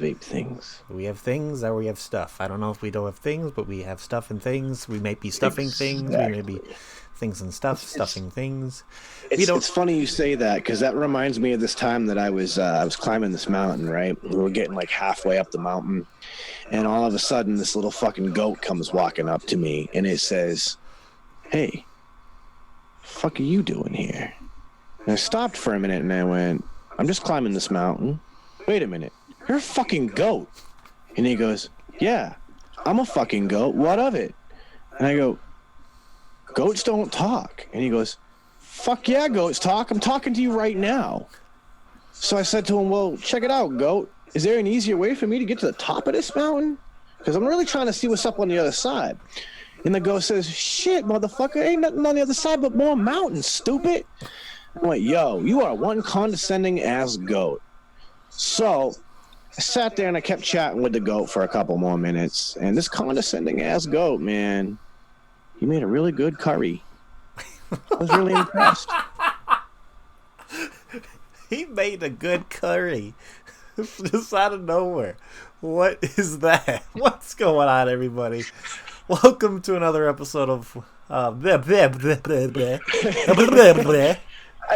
vape things. We have things or we have stuff. I don't know if we don't have things, but we have stuff and things. We may be stuffing things. We may be things and stuff, stuffing things. It's funny you say that, because that reminds me of this time that I was climbing this mountain, right? We were getting like halfway up the mountain, and all of a sudden this little fucking goat comes walking up to me, and it says, "Hey, fuck are you doing here?" And I stopped for a minute and I went, "I'm just climbing this mountain." "Wait a minute, you're a fucking goat." And he goes, "Yeah, I'm a fucking goat. What of it?" And I go, "Goats don't talk." And he goes, "Fuck yeah, goats talk. I'm talking to you right now." So I said to him, "Well, check it out, goat. Is there an easier way for me to get to the top of this mountain? Because I'm really trying to see what's up on the other side." And the goat says, "Shit, motherfucker, ain't nothing on the other side but more mountains, stupid." I went, "Yo, you are one condescending ass goat." So I sat there and I kept chatting with the goat for a couple more minutes. And this condescending ass goat, man, he made a really good curry. I was really impressed. He made a good curry. Just out of nowhere. What is that? What's going on, everybody? Welcome to another episode of I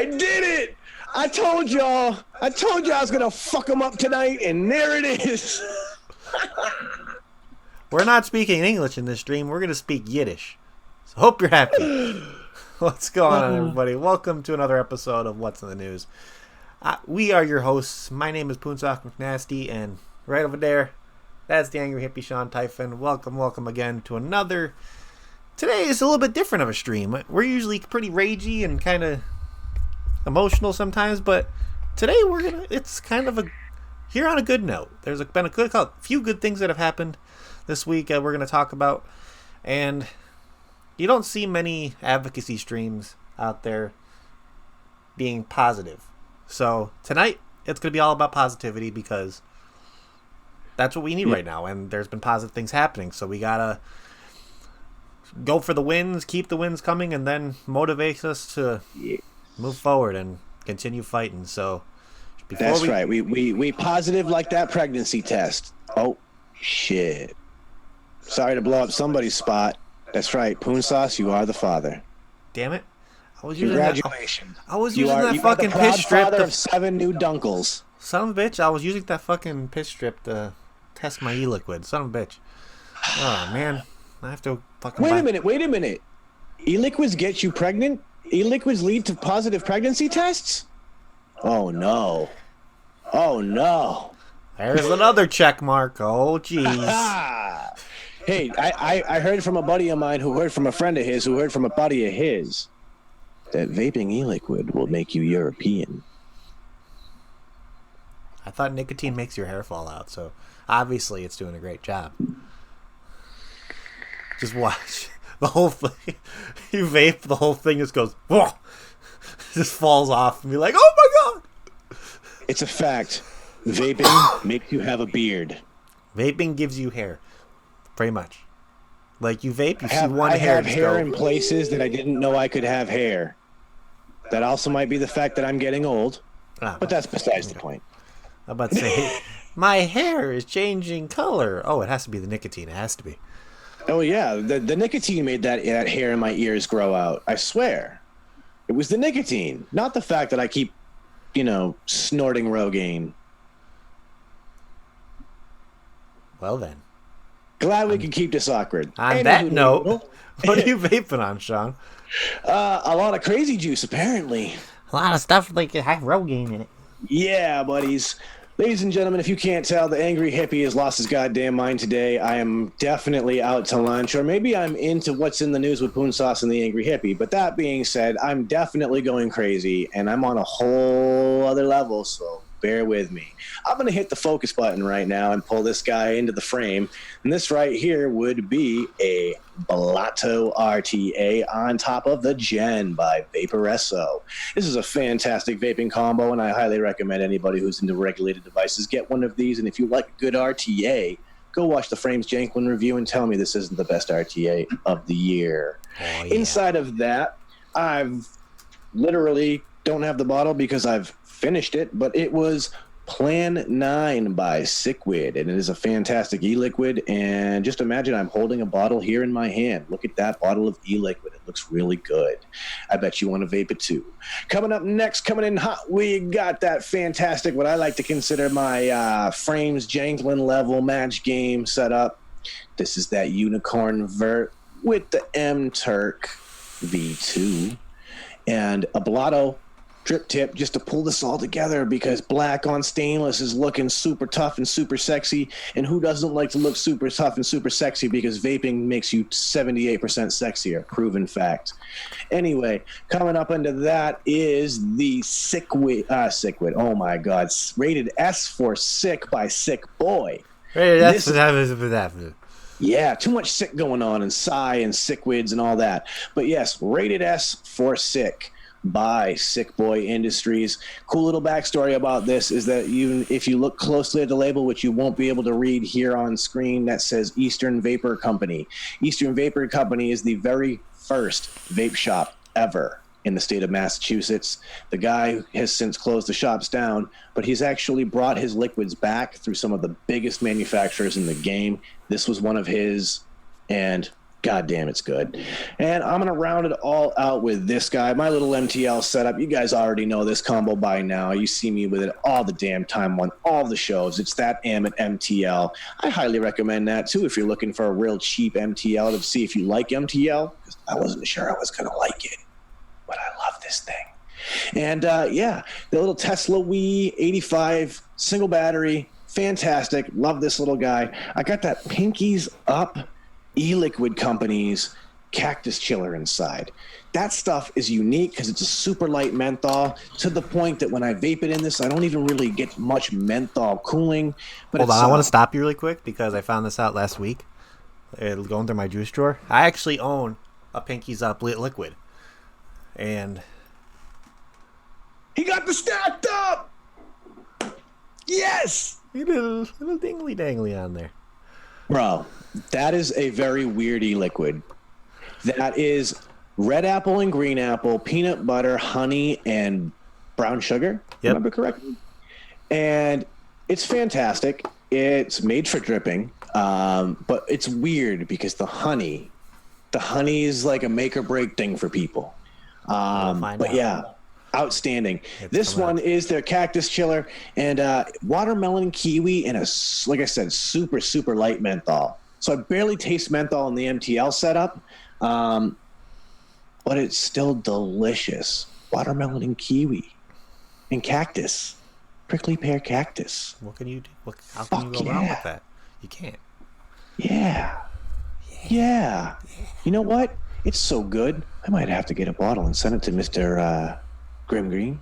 did it! I told y'all I was gonna fuck them up tonight, and there it is. We're not speaking English in this stream. We're gonna speak Yiddish. So hope you're happy. What's going on, everybody? Welcome to another episode of What's in the News. We are your hosts. My name is Poonsauce McNasty, and right over there, that's the Angry Hippie Sean Typhon. Welcome again to another. Today is a little bit different of a stream. We're usually pretty ragey and kind of emotional sometimes, but today it's kind of here on a good note. There's been a few good things that have happened this week we're going to talk about, and you don't see many advocacy streams out there being positive. So tonight it's going to be all about positivity, because that's what we need right now, and there's been positive things happening, so we got to go for the wins, keep the wins coming, and then motivate us to move forward and continue fighting. So that's right. We positive like that pregnancy test. Oh shit! Sorry to blow up somebody's spot. That's right, Poonsauce, you are the father. Damn it! Congratulations! I was using that fucking piss strip. Father of 7 new dunkles. Son of a bitch! I was using that fucking piss strip to test my e-liquid. Son of a bitch! Oh man, I have to fucking. Wait a minute. E-liquids get you pregnant? E-liquids lead to positive pregnancy tests? Oh no. There's another check mark. Oh jeez. Hey, I heard from a buddy of mine who heard from a friend of his who heard from a buddy of his that vaping e-liquid will make you European. I thought nicotine makes your hair fall out, so obviously it's doing a great job. Just watch. The whole thing, you vape, the whole thing just goes, whoa, just falls off, and be like, oh my god! It's a fact. Vaping makes you have a beard. Vaping gives you hair, pretty much. Like you vape, you see one hair. I have hair in places that I didn't know I could have hair. That also might be the fact that I'm getting old, but that's besides the point. I'm about to say, my hair is changing color. Oh, it has to be the nicotine. It has to be. Oh yeah, the nicotine made that hair in my ears grow out. I swear, it was the nicotine, not the fact that I keep, snorting Rogaine. Well then, glad we can keep this awkward. On that note, what are you vaping on, Sean? A lot of crazy juice, apparently. A lot of stuff like have Rogaine in it. Yeah, buddies. Ladies and gentlemen, if you can't tell, the Angry Hippie has lost his goddamn mind today. I am definitely out to lunch, or maybe I'm into What's in the News with Poonsauce and the Angry Hippie. But that being said, I'm definitely going crazy, and I'm on a whole other level, so bear with me. I'm going to hit the focus button right now and pull this guy into the frame. And this right here would be a Blotto RTA on top of the Gen by Vaporesso. This is a fantastic vaping combo, and I highly recommend anybody who's into regulated devices get one of these. And if you like a good RTA, go watch the Frames Janklin review and tell me this isn't the best RTA of the year. Oh, yeah. Inside of that, I've literally don't have the bottle because I've finished it, but it was Plan 9 by Sickwid, and it is a fantastic e-liquid. And just imagine I'm holding a bottle here in my hand. Look at that bottle of e-liquid. It looks really good. I bet you want to vape it too. Coming up next, coming in hot, we got that fantastic, what I like to consider my Frames Janklin level match game setup. This is that Unicorn Vert with the M-Turk V2 and a Blotto drip tip just to pull this all together, because black on stainless is looking super tough and super sexy. And who doesn't like to look super tough and super sexy? Because vaping makes you 78% sexier. Proven fact. Anyway, coming up into that is the Sickwid. Oh my God. Rated S for Sick by Sick Boy. Rated S for that. Yeah, too much sick going on and Psy and Sickwids and all that. But yes, rated S for Sick by Sick Boy Industries. Cool little backstory about this is that even if you look closely at the label, which you won't be able to read here on screen, that says Eastern Vapor Company. Eastern Vapor Company is the very first vape shop ever in the state of Massachusetts. The guy has since closed the shops down, but he's actually brought his liquids back through some of the biggest manufacturers in the game. This was one of his, and God damn, it's good. And I'm going to round it all out with this guy, my little MTL setup. You guys already know this combo by now. You see me with it all the damn time on all the shows. It's that Amit MTL. I highly recommend that, too, if you're looking for a real cheap MTL to see if you like MTL, because I wasn't sure I was going to like it, but I love this thing. And, yeah, the little Tesla Wii 85 single battery, fantastic. Love this little guy. I got that Pinkies Up e-liquid company's cactus chiller inside. That stuff is unique because it's a super light menthol, to the point that when I vape it in this, I don't even really get much menthol cooling. But Hold on, I want to stop you really quick because I found this out last week. Going through my juice drawer. I actually own a Pinkies Up liquid. And he got the stacked up! Yes! a little dingly dangly on there. Bro, that is a very weird e-liquid. That is red apple and green apple, peanut butter, honey, and brown sugar. Yep. Remember correctly? And it's fantastic. It's made for dripping, but it's weird because the honey is like a make or break thing for people. But yeah, outstanding. This one is their cactus chiller and watermelon, kiwi, and like I said, super, super light menthol. So I barely taste menthol in the MTL setup, but it's still delicious. Watermelon and kiwi and cactus. Prickly pear cactus. What can you do? How can you go wrong with that? You can't. Yeah. You know what? It's so good. I might have to get a bottle and send it to Mr. Grim Green.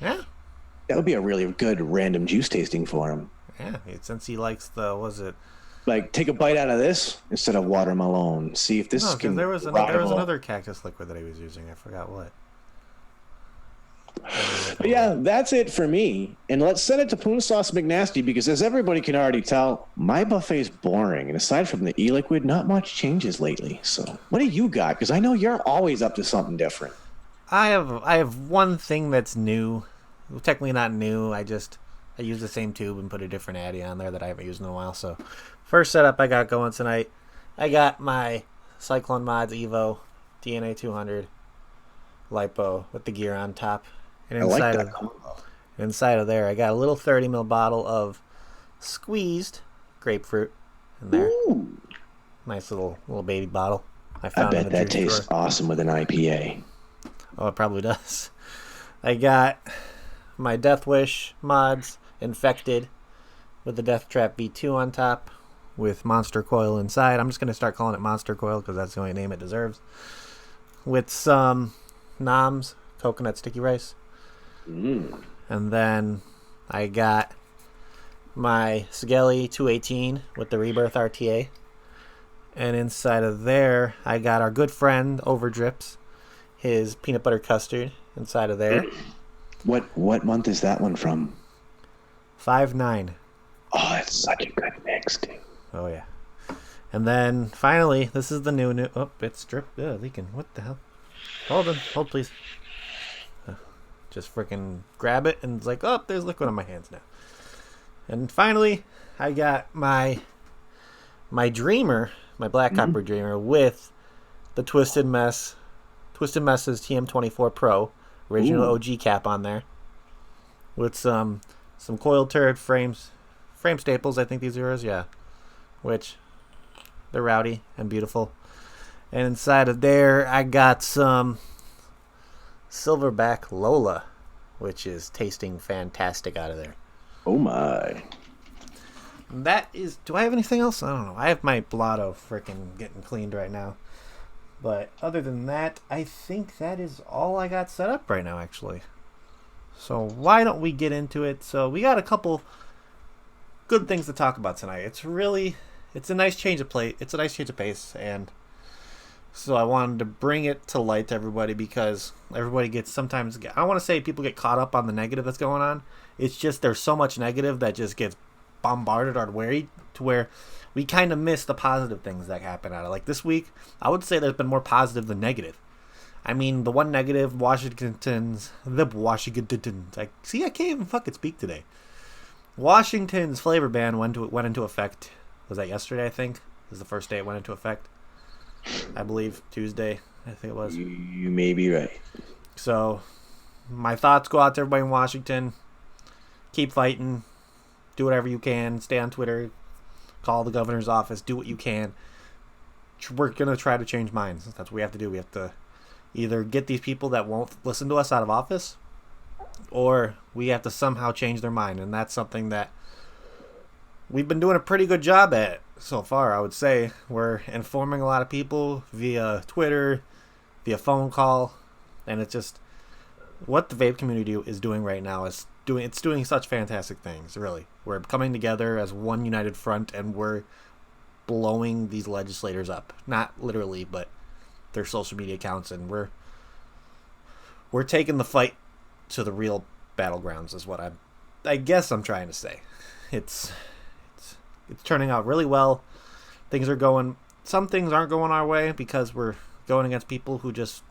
Yeah. That would be a really good random juice tasting for him. Yeah, since he likes like, take a bite out of this instead of watermelon. See if this can. There was another cactus liquid that he was using. I forgot what. But yeah, that's it for me. And let's send it to Poonsauce McNasty, because as everybody can already tell, my buffet's boring. And aside from the e-liquid, not much changes lately. So what do you got? Because I know you're always up to something different. I have one thing that's new. Well, technically not new. I use the same tube and put a different addy on there that I haven't used in a while. So first setup I got going tonight, I got my Cyclone Mods Evo DNA 200 LiPo with the gear on top. And inside of there, I got a little 30 ml bottle of squeezed grapefruit in there. Ooh. Nice little baby bottle. I bet that tastes awesome with an IPA. Oh, it probably does. I got my Death Wish mods infected with the Death Trap V2 on top with Monster Coil inside. I'm just going to start calling it Monster Coil because that's the only name it deserves. With some Noms coconut sticky rice. And then I got my Skelly 218 with the Rebirth RTA. And inside of there, I got our good friend Overdrips, his peanut butter custard inside of there. What month is that one from? 5/9. Oh, it's such a good mix, dude. Oh, yeah. And then finally, this is the new. Oh, it's leaking. What the hell? Hold please. Just freaking grab it and it's like, oh, there's liquid on my hands now. And finally, I got my Dreamer, my Black Copper Dreamer, with the Twisted Mess's TM24 Pro original OG cap on there, with some coiled turret frame staples. I think these are yours, yeah. Which they're rowdy and beautiful. And inside of there, I got some Silverback Lola, which is tasting fantastic out of there. Oh my. That is... Do I have anything else? I don't know. I have my Blotto freaking getting cleaned right now. But other than that, I think that is all I got set up right now, actually. So why don't we get into it? So we got a couple good things to talk about tonight. It's a nice change of plate. It's a nice change of pace. And so I wanted to bring it to light to everybody, because everybody gets sometimes... I don't want to say people get caught up on the negative that's going on. It's just there's so much negative that just gets bombarded or worried to where we kind of miss the positive things that happen out of it. Like this week, I would say there's been more positive than negative. I mean, the one negative, Washington's... I can't even fucking speak today. Washington's flavor ban went into effect. Was that yesterday, I think? Was the first day it went into effect. I believe Tuesday, I think it was. You may be right. So, my thoughts go out to everybody in Washington. Keep fighting. Do whatever you can. Stay on Twitter. Call the governor's office. Do what you can. We're going to try to change minds. That's what we have to do. We have to either get these people that won't listen to us out of office, or we have to somehow change their mind. And that's something that we've been doing a pretty good job at so far, I would say. We're informing a lot of people via Twitter, via phone call, and it's just what the vape community is doing right now is doing such fantastic things, really. We're coming together as one united front, and we're blowing these legislators up. Not literally, but their social media accounts, and we're taking the fight to the real battlegrounds is what I guess I'm trying to say. It's turning out really well. Some things aren't going our way because we're going against people who just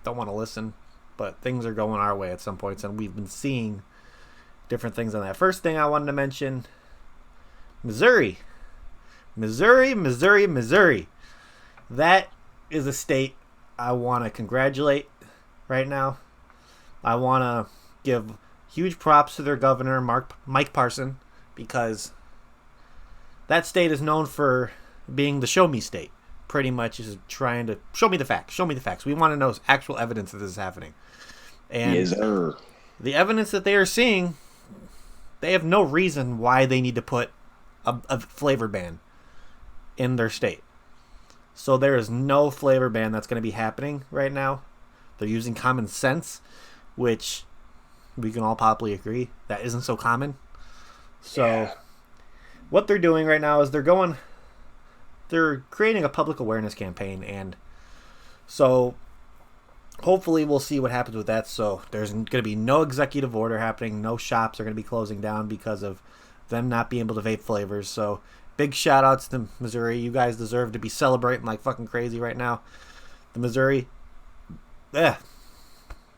don't want to listen, but things are going our way at some points, and we've been seeing different things on that. First thing I wanted to mention, Missouri. That is a state I want to congratulate right now. I want to give huge props to their governor, Mike Parson, because that state is known for being the show me state. Pretty much is trying to show me the facts. We want to know actual evidence that this is happening. And yes, sir. The evidence that they are seeing, they have no reason why they need to put a flavor ban in their state. So there is no flavor ban that's going to be happening right now. They're using common sense, which we can all probably agree that isn't so common. So what they're doing right now is they're creating a public awareness campaign, and so hopefully we'll see what happens with that. So there's going to be no executive order happening. No shops are going to be closing down because of them not being able to vape flavors. So big shout outs to Missouri. You guys deserve to be celebrating like fucking crazy right now. The Missouri. Well,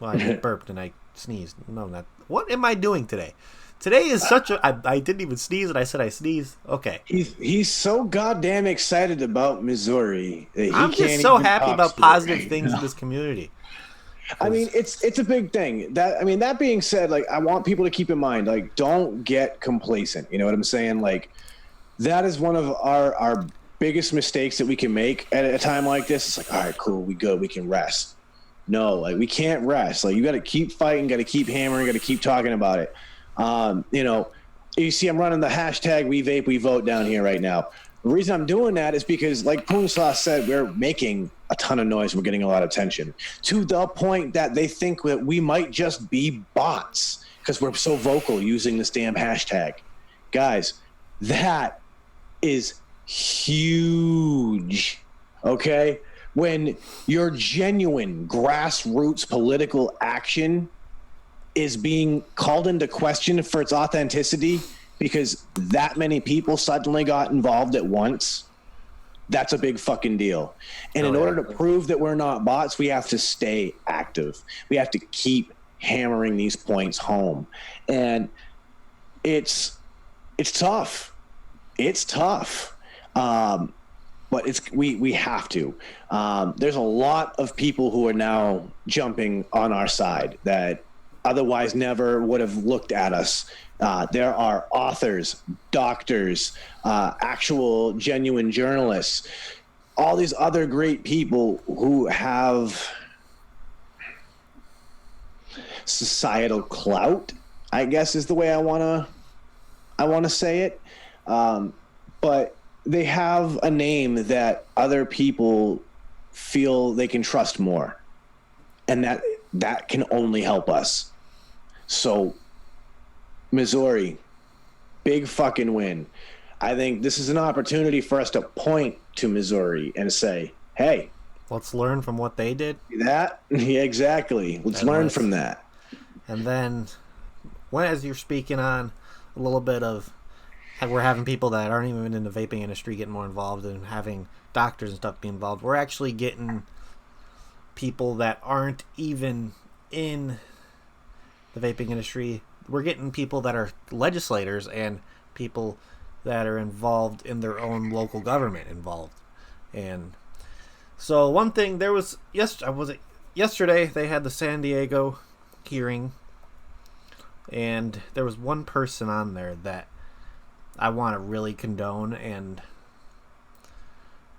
I just burped and I sneezed. No, not. What am I doing today? Today is such a... I didn't even sneeze and I said I sneezed. Okay. He's so goddamn excited about Missouri that I'm just so happy about positive things in this community. I mean, it's a big thing. That being said, like, I want people to keep in mind, like, don't get complacent. You know what I'm saying? Like, that is one of our biggest mistakes that we can make at a time like this. It's like, all right, cool, we good, we can rest. No, like, we can't rest. Like, you got to keep fighting, got to keep hammering, got to keep talking about it. You see, I'm running the hashtag We Vape We Vote down here right now. The reason I'm doing that is because, like Poonsauce said, we're making a ton of noise. We're getting a lot of attention to the point that they think that we might just be bots because we're so vocal using this damn hashtag. Guys, that is huge. Okay? When your genuine grassroots political action is being called into question for its authenticity because that many people suddenly got involved at once, that's a big fucking deal. And in order to prove that we're not bots, we have to stay active. We have to keep hammering these points home. And it's it's tough. It's tough. But we have to. There's a lot of people who are now jumping on our side that otherwise never would have looked at us. There are authors, doctors, actual genuine journalists, all these other great people who have societal clout, I guess is the way I want to say it. But they have a name that other people feel they can trust more, and that can only help us. So Missouri, big fucking win. I think this is an opportunity for us to point to Missouri and say, hey, let's learn from what they did. That? Yeah, exactly. Let's learn from that. And then as you're speaking on a little bit of we're having people that aren't even in the vaping industry getting more involved and having doctors and stuff be involved. We're actually getting people that aren't even in the vaping industry. We're getting people that are legislators and people that are involved in their own local government involved. And so one thing, there was yesterday they had the San Diego hearing, and there was one person on there that I want to really condone, and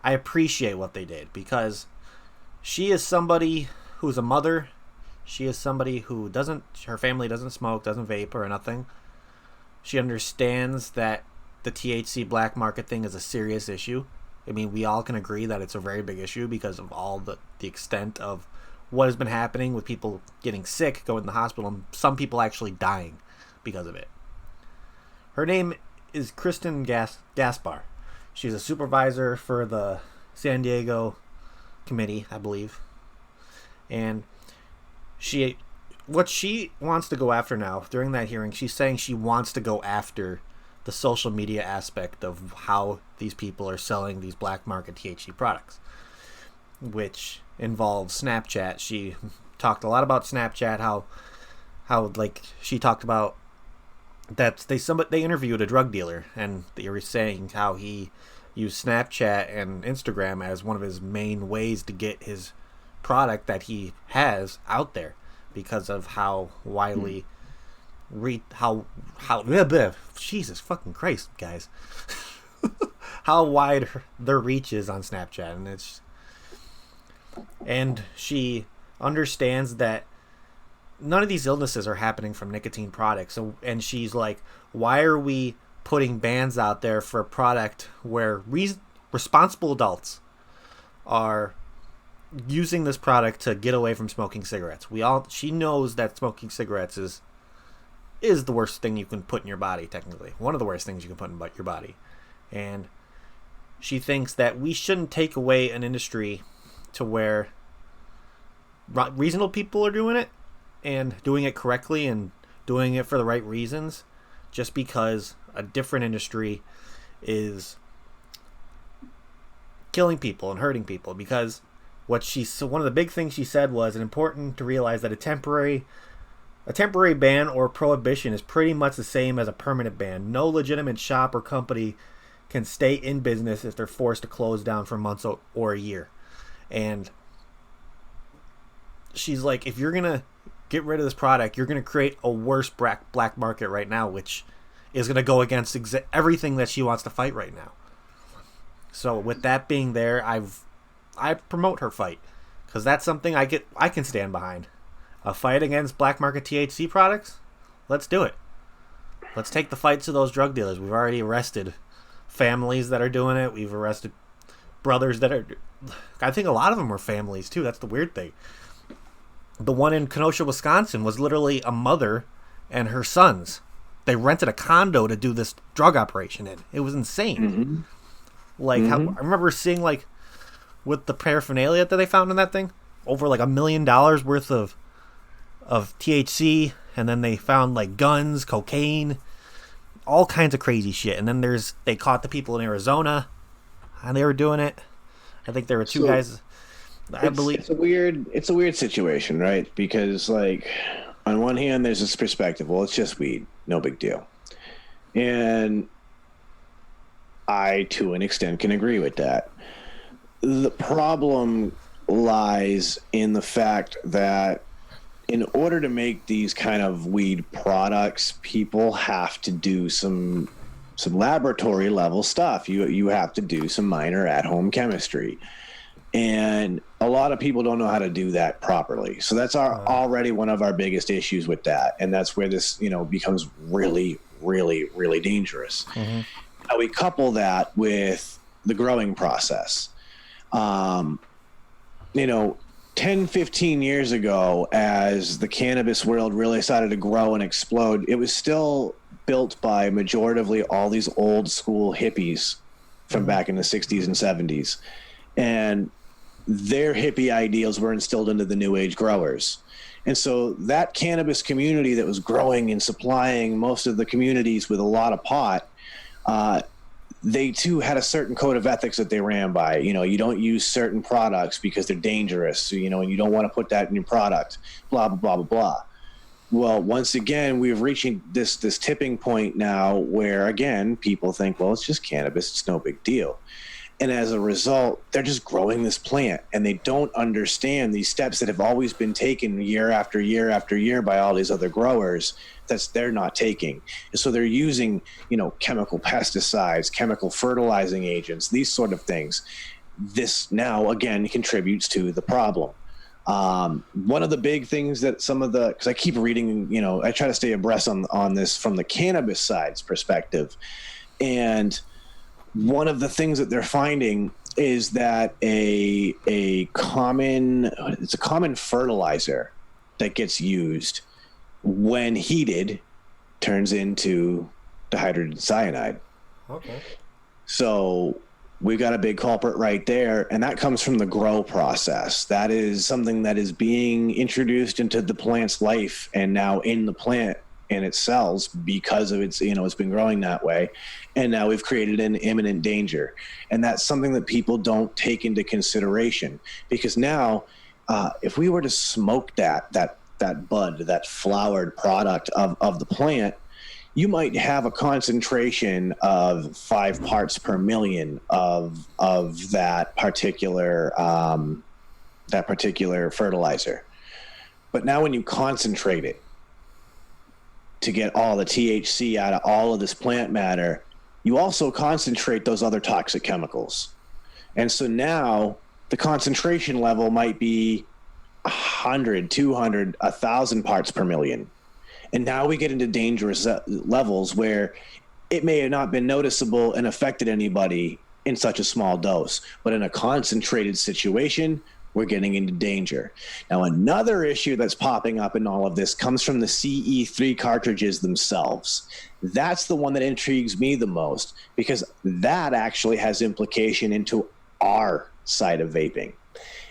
I appreciate what they did, because she is somebody who's a mother. She is somebody who her family doesn't smoke, doesn't vape or nothing. She understands that the THC black market thing is a serious issue. I mean, we all can agree that it's a very big issue because of all the extent of what has been happening with people getting sick, going to the hospital, and some people actually dying because of it. Her name is Kristen Gaspar. She's a supervisor for the San Diego committee, I believe. And what she wants to go after now, during that hearing, she's saying she wants to go after the social media aspect of how these people are selling these black market THC products, which involves Snapchat. She talked a lot about Snapchat, how like she talked about that they interviewed a drug dealer, and they were saying how he used Snapchat and Instagram as one of his main ways to get his product that he has out there, because of how widely Jesus fucking Christ, guys. How wide their reach is on Snapchat, and she understands that none of these illnesses are happening from nicotine products. And she's like, why are we putting bans out there for a product where responsible adults are using this product to get away from smoking cigarettes? She knows that smoking cigarettes is the worst thing you can put in your body, technically. One of the worst things you can put in your body. And she thinks that we shouldn't take away an industry to where reasonable people are doing it, and doing it correctly, and doing it for the right reasons, just because a different industry is killing people and hurting people. Because one of the big things she said was, it's important to realize that a temporary ban or prohibition is pretty much the same as a permanent ban. No legitimate shop or company can stay in business if they're forced to close down for months or a year. And she's like, if you're gonna get rid of this product, you're going to create a worse black market right now, which is going to go against everything that she wants to fight right now. So with that being there, I promote her fight, because that's something I can stand behind. A fight against black market THC products? Let's do it. Let's take the fight to those drug dealers. We've already arrested families that are doing it. We've arrested brothers that are... I think a lot of them were families too. That's the weird thing. The one in Kenosha, Wisconsin was literally a mother and her sons. They rented a condo to do this drug operation in. It was insane. Mm-hmm. I remember seeing, like, with the paraphernalia that they found in that thing, over like $1 million worth of THC, and then they found like guns, cocaine, all kinds of crazy shit. And then they caught the people in Arizona, and they were doing it. I think there were two guys. I believe it's a weird situation, right? Because, like, on one hand, there's this perspective, well, it's just weed, no big deal. And I, to an extent, can agree with that. The problem lies in the fact that in order to make these kind of weed products, people have to do some laboratory level stuff. You have to do some minor at home chemistry. And a lot of people don't know how to do that properly. So that's already one of our biggest issues with that. And that's where this, becomes really, really, really dangerous. Mm-hmm. Now we couple that with the growing process. 10, 15 years ago, as the cannabis world really started to grow and explode, it was still built by majoritively all these old school hippies from back in the 60s and 70s. And their hippie ideals were instilled into the new age growers. And so that cannabis community that was growing and supplying most of the communities with a lot of pot, they too had a certain code of ethics that they ran by. You don't use certain products because they're dangerous, and you don't want to put that in your product, blah, blah, blah, blah, blah. Well, once again, we're reaching this tipping point now where, again, people think, well, it's just cannabis. It's no big deal. And as a result, they're just growing this plant, and they don't understand these steps that have always been taken year after year after year by all these other growers that they're not taking. And so they're using, chemical pesticides, chemical fertilizing agents, these sort of things. This now, again, contributes to the problem. One of the big things that because I keep reading, I try to stay abreast on this from the cannabis side's perspective. And one of the things that they're finding is that a common fertilizer that gets used when heated turns into dihydrogen cyanide. Okay. So we've got a big culprit right there, and that comes from the grow process. That is something that is being introduced into the plant's life and now in the plant and its cells because of its, it's been growing that way. And now we've created an imminent danger. And that's something that people don't take into consideration, because now if we were to smoke that bud, that flowered product of the plant, you might have a concentration of 5 parts per million of that particular fertilizer. But now when you concentrate it to get all the THC out of all of this plant matter, you also concentrate those other toxic chemicals. And so now the concentration level might be 100, 200, 1,000 parts per million. And now we get into dangerous levels where it may have not been noticeable and affected anybody in such a small dose. But in a concentrated situation, we're getting into danger. Now, another issue that's popping up in all of this comes from the CE3 cartridges themselves. That's the one that intrigues me the most, because that actually has implication into our side of vaping.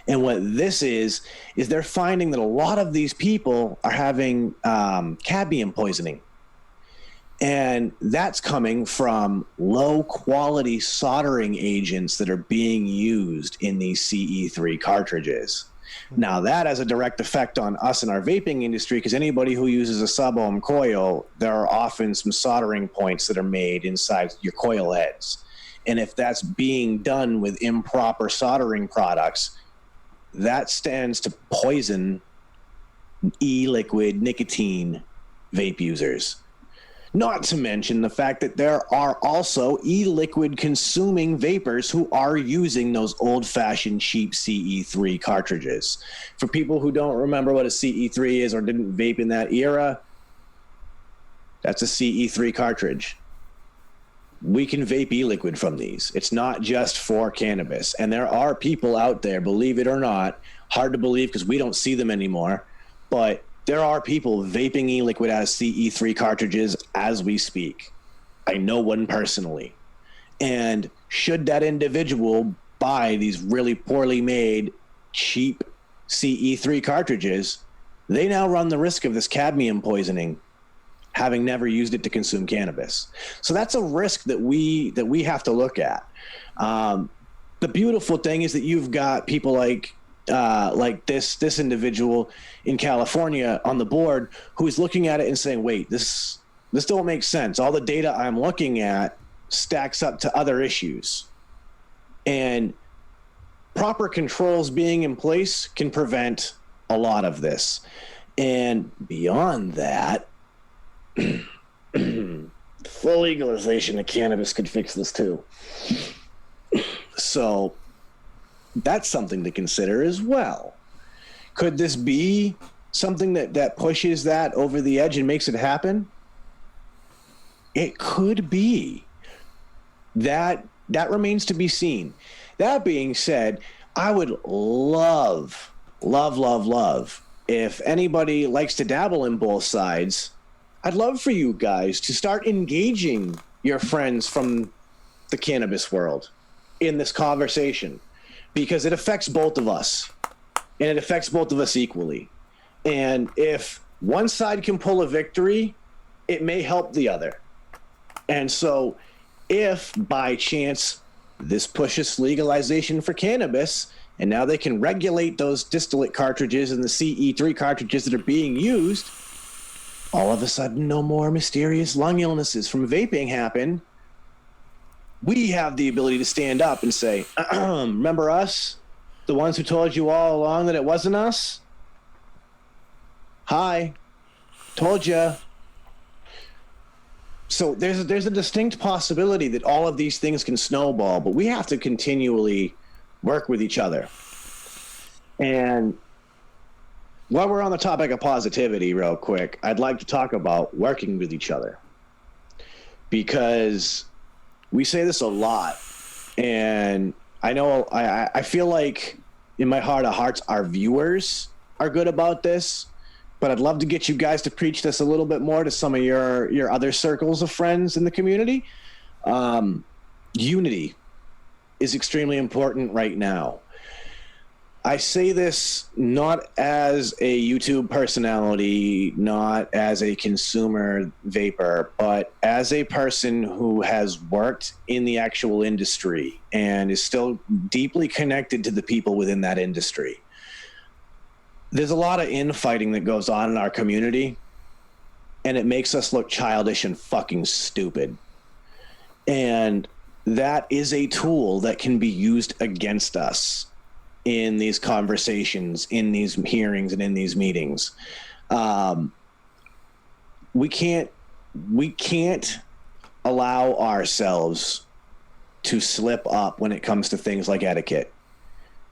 And what this is they're finding that a lot of these people are having cadmium poisoning. And that's coming from low quality soldering agents that are being used in these CE3 cartridges. Now that has a direct effect on us in our vaping industry, because anybody who uses a sub-ohm coil, there are often some soldering points that are made inside your coil heads. And if that's being done with improper soldering products, that stands to poison e-liquid nicotine vape users. Not to mention the fact that there are also e-liquid consuming vapors who are using those old-fashioned cheap CE3 cartridges. For people who don't remember what a CE3 is or didn't vape in that era, that's a CE3 cartridge. We can vape e-liquid from these. It's not just for cannabis. And there are people out there, believe it or not, hard to believe because we don't see them anymore, but there are people vaping e-liquid as CE3 cartridges as we speak. I know one personally. And should that individual buy these really poorly made, cheap CE3 cartridges, they now run the risk of this cadmium poisoning, having never used it to consume cannabis. So that's a risk that we have to look at. The beautiful thing is that you've got people like this individual in California on the board who is looking at it and saying, wait, this This don't make sense. All the data I'm looking at stacks up to other issues. And proper controls being in place can prevent a lot of this. And beyond that, full legalization of cannabis could fix this too. So that's something to consider as well. Could this be something that pushes that over the edge and makes it happen? It could be. That remains to be seen. That being said, I would love if anybody likes to dabble in both sides, I'd love for you guys to start engaging your friends from the cannabis world in this conversation, because it affects both of us, and it affects both of us equally. And if one side can pull a victory, it may help the other. And so if by chance this pushes legalization for cannabis, and now they can regulate those distillate cartridges and the CE3 cartridges that are being used, all of a sudden no more mysterious lung illnesses from vaping happen. We have the ability to stand up and say, remember us? The ones who told you all along that it wasn't us? Hi. Told you. So there's a distinct possibility that all of these things can snowball, but we have to continually work with each other. And while we're on the topic of positivity real quick, I'd like to talk about working with each other, because we say this a lot, and I know I feel like in my heart of hearts our viewers are good about this, but I'd love to get you guys to preach this a little bit more to some of your other circles of friends in the community. Unity is extremely important right now. I say this not as a YouTube personality, not as a consumer vapor, but as a person who has worked in the actual industry and is still deeply connected to the people within that industry. There's a lot of infighting that goes on in our community, and it makes us look childish and fucking stupid. And that is a tool that can be used against us in these conversations, in these hearings, and in these meetings. We can't allow ourselves to slip up when it comes to things like etiquette.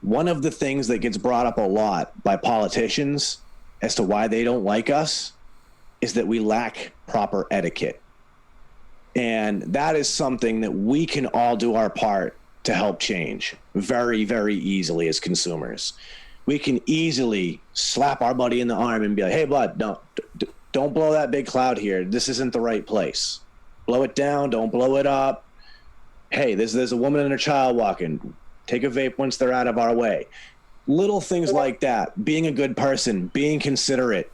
One of the things that gets brought up a lot by politicians as to why they don't like us is that we lack proper etiquette. And that is something that we can all do our part to help change very, very easily as consumers. We can easily slap our buddy in the arm and be like, hey, bud, don't blow that big cloud here. This isn't the right place. Blow it down. Don't blow it up. Hey, there's a woman and her child walking. Take a vape once they're out of our way. Little things like that. Being a good person, being considerate.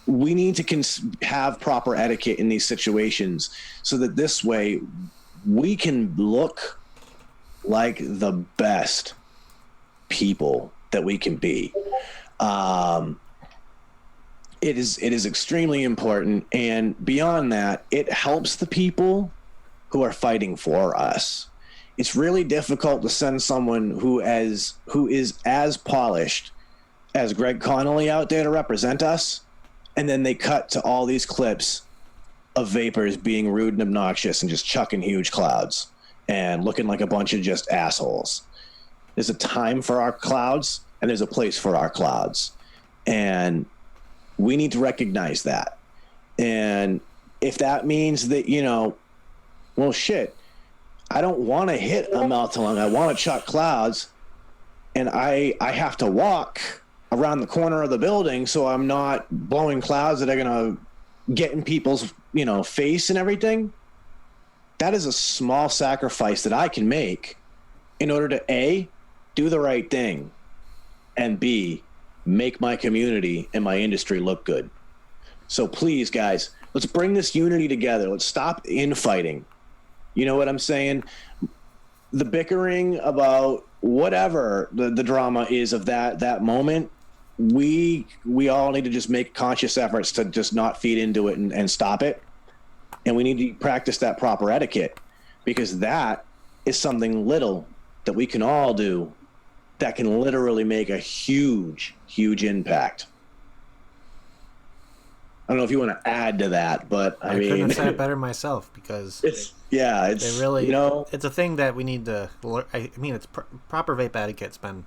We need to have proper etiquette in these situations so that this way we can look like the best people that we can be. It is extremely important, and beyond that, it helps the people who are fighting for us. It's really difficult to send someone who is as polished as Greg Connolly out there to represent us, and then they cut to all these clips of vapors being rude and obnoxious and just chucking huge clouds and looking like a bunch of just assholes. There's a time for our clouds, and there's a place for our clouds. And we need to recognize that. And if that means that, well, shit, I don't want to hit a mouth-to-lung. I want to chuck clouds, and I have to walk around the corner of the building so I'm not blowing clouds that are going to get in people's, face and everything. That is a small sacrifice that I can make in order to A, do the right thing, and B, make my community and my industry look good. So please, guys, let's bring this unity together. Let's stop infighting. You know what I'm saying? The bickering about whatever the drama is of that moment, we all need to just make conscious efforts to just not feed into it and stop it. And we need to practice that proper etiquette, because that is something little that we can all do that can literally make a huge, huge impact. I don't know if you want to add to that, but I mean, couldn't have said it better myself, because it's really, you know, it's a thing that we need to learn. I mean, it's proper vape etiquette's been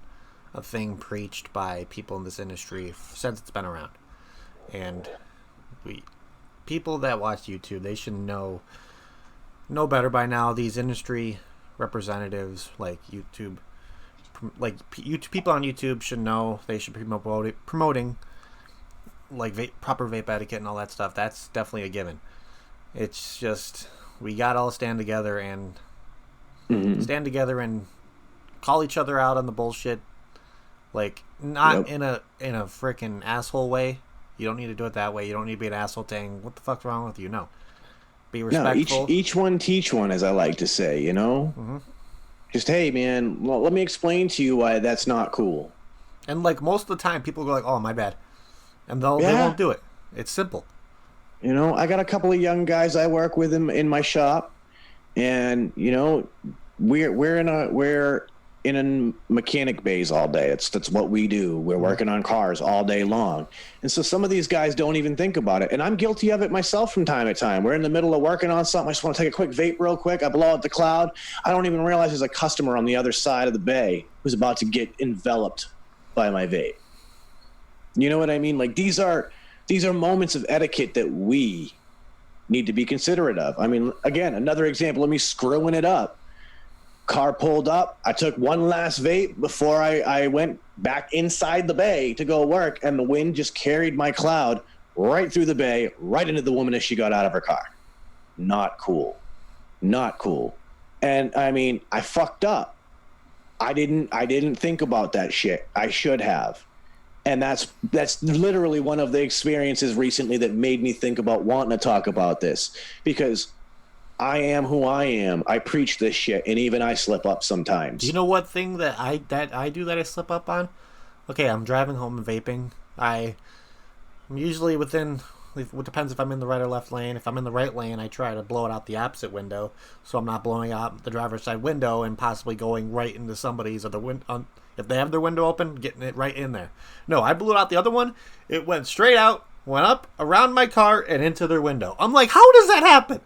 a thing preached by people in this industry since it's been around, and people that watch YouTube, they should know better by now. These industry representatives, like YouTube people on YouTube, should know. They should be promoting like proper vape etiquette and all that stuff. That's definitely a given. It's just, we gotta all stand together and call each other out on the bullshit. Like, not in a freaking asshole way. You don't need to do it that way. You don't need to be an asshole saying, "What the fuck's wrong with you?" No. Be respectful. No, each one teach one, as I like to say, you know? Mm-hmm. Just, hey, man, well, let me explain to you why that's not cool. And, like, most of the time, people go like, "Oh, my bad." And they won't do it. It's simple. You know, I got a couple of young guys I work with in my shop, and, you know, we're in a mechanic bays all day. That's what we do. We're working on cars all day long. And so some of these guys don't even think about it. And I'm guilty of it myself from time to time. We're in the middle of working on something. I just want to take a quick vape real quick. I blow out the cloud. I don't even realize there's a customer on the other side of the bay who's about to get enveloped by my vape. You know what I mean? Like, these are moments of etiquette that we need to be considerate of. I mean, again, another example of me screwing it up. Car pulled up. I took one last vape before I went back inside the bay to go work, and the wind just carried my cloud right through the bay, right into the woman as she got out of her car. Not cool. Not cool. And I mean, I fucked up. I didn't think about that shit. I should have. And that's literally one of the experiences recently that made me think about wanting to talk about this, because I am who I am. I preach this shit, and even I slip up sometimes. Do you know what thing that I do that I slip up on? Okay, I'm driving home and vaping. I'm usually within. It depends if I'm in the right or left lane. If I'm in the right lane, I try to blow it out the opposite window, so I'm not blowing out the driver's side window and possibly going right into somebody's other window. If they have their window open, getting it right in there. No, I blew out the other one. It went straight out, went up around my car and into their window. I'm like, how does that happen?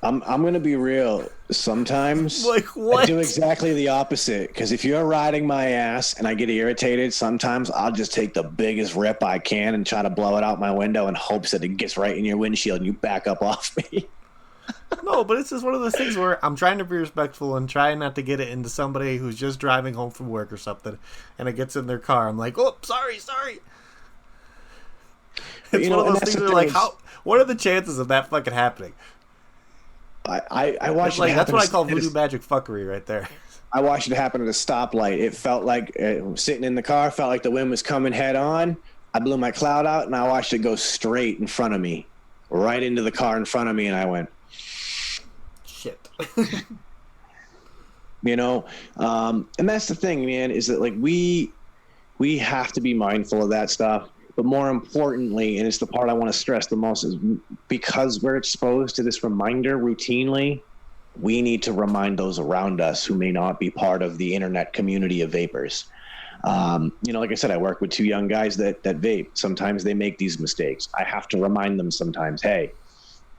I'm gonna be real. Sometimes like, what? I do exactly the opposite, because if you're riding my ass and I get irritated, sometimes I'll just take the biggest rip I can and try to blow it out my window in hopes that it gets right in your windshield and you back up off me. No, but it's just one of those things where I'm trying to be respectful and trying not to get it into somebody who's just driving home from work or something, and it gets in their car. I'm like, oh, sorry. It's one of those things where, like, what are the chances of that fucking happening? I watched it happen. That's what I call voodoo magic fuckery right there. I watched it happen at a stoplight. It felt like sitting in the car, felt like the wind was coming head on. I blew my cloud out, and I watched it go straight in front of me, right into the car in front of me, and I went, shit. You know, and that's the thing, man, is that, like, we have to be mindful of that stuff. But more importantly, and it's the part I want to stress the most, is because we're exposed to this reminder routinely, we need to remind those around us who may not be part of the internet community of vapors. You know, like I said, I work with two young guys that vape. Sometimes they make these mistakes. I have to remind them sometimes, hey,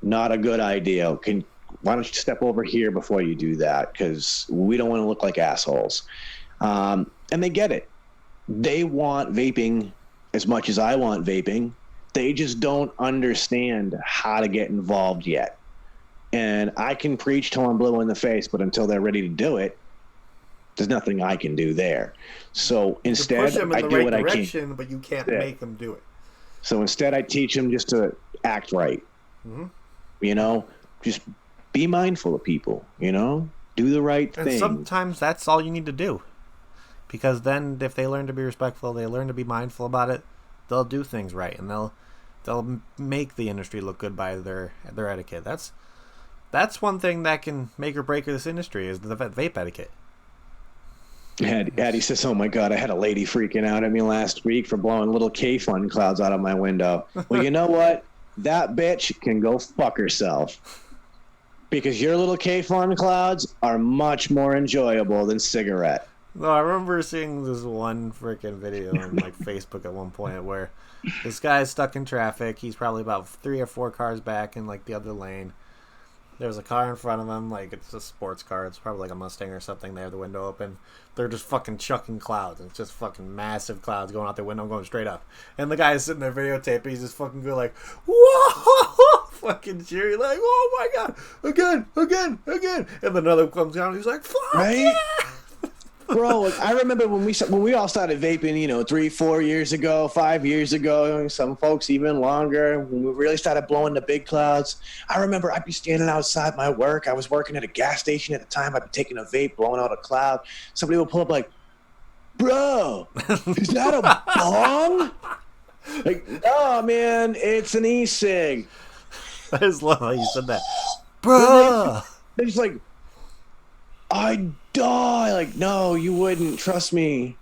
not a good idea. Why don't you step over here before you do that? Because we don't want to look like assholes. And they get it. They want vaping as much as I want vaping. They just don't understand how to get involved yet. And I can preach till I'm blue in the face, but until they're ready to do it, there's nothing I can do there. So instead, I do what I can. But you can't make them do it. So instead, I teach them just to act right. Mm-hmm. You know, just be mindful of people, you know, do the right thing. And sometimes that's all you need to do. Because then if they learn to be respectful, they learn to be mindful about it, they'll do things right, and they'll make the industry look good by their etiquette. That's one thing that can make or break this industry, is the vape etiquette. Addie says, oh my God, I had a lady freaking out at me last week for blowing little K-Fun clouds out of my window. Well, you know what? that bitch can go fuck herself. Because your little K-Fun clouds are much more enjoyable than cigarette. No, I remember seeing this one freaking video on like Facebook at one point where this guy's stuck in traffic. He's probably about 3 or 4 cars back in like the other lane. There's a car in front of him, like it's a sports car. It's probably like a Mustang or something. They have the window open. They're just fucking chucking clouds. It's just fucking massive clouds going out the window, going straight up. And the guy's sitting there videotaping. He's just fucking going like, whoa, fucking cheery, like, oh my god, again. And then another comes down. And he's like, fuck right? Yeah! Bro, I remember when we all started vaping, 3, 4 years ago, 5 years ago, some folks even longer, when we really started blowing the big clouds. I remember I'd be standing outside my work. I was working at a gas station at the time. I'd be taking a vape, blowing out a cloud. Somebody would pull up like, bro, is that a bong? Like, no, man, it's an e-cig. I just love how you said that. Bro! They're just like, I'd die. Like, no, you wouldn't. Trust me.